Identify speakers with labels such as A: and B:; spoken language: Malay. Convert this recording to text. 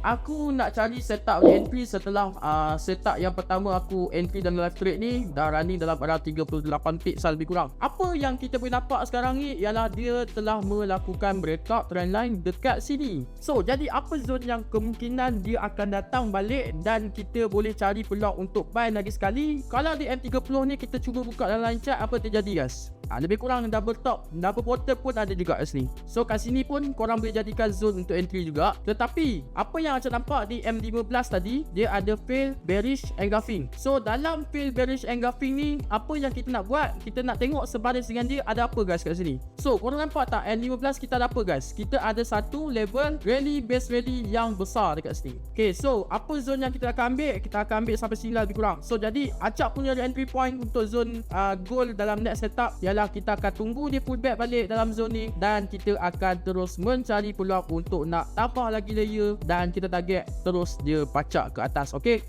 A: aku nak cari setup entry setelah setup yang pertama aku entry dalam live trade ni dah running dalam around 38 pixel lebih kurang. Apa yang kita boleh nampak sekarang ni ialah dia telah melakukan breakout trendline dekat sini. So jadi apa zone yang kemungkinan dia akan datang balik dan kita boleh cari peluang untuk buy lagi sekali. Kalau di M30 ni kita cuba buka dalam line chart, apa terjadi guys? Lebih kurang double top, double bottom pun ada juga kat sini. So kat sini pun korang boleh jadikan zone untuk entry juga. Tetapi apa yang Acap nampak di M15 tadi, dia ada fail, bearish, engulfing. So dalam fail, bearish, engulfing ni, apa yang kita nak buat? Kita nak tengok sebaris dengan dia ada apa guys kat sini. So korang nampak tak M15 kita ada apa guys? Kita ada satu level rally base rally yang besar dekat sini. Okay, so apa zone yang kita akan ambil? Kita akan ambil sampai sini lebih kurang. So jadi Acap punya entry point untuk zone gold dalam next setup ialah kita akan tunggu dia pullback balik dalam zone ni dan kita akan terus mencari peluang untuk nak tambah lagi layer dan kita target terus dia pacak ke atas. Okay.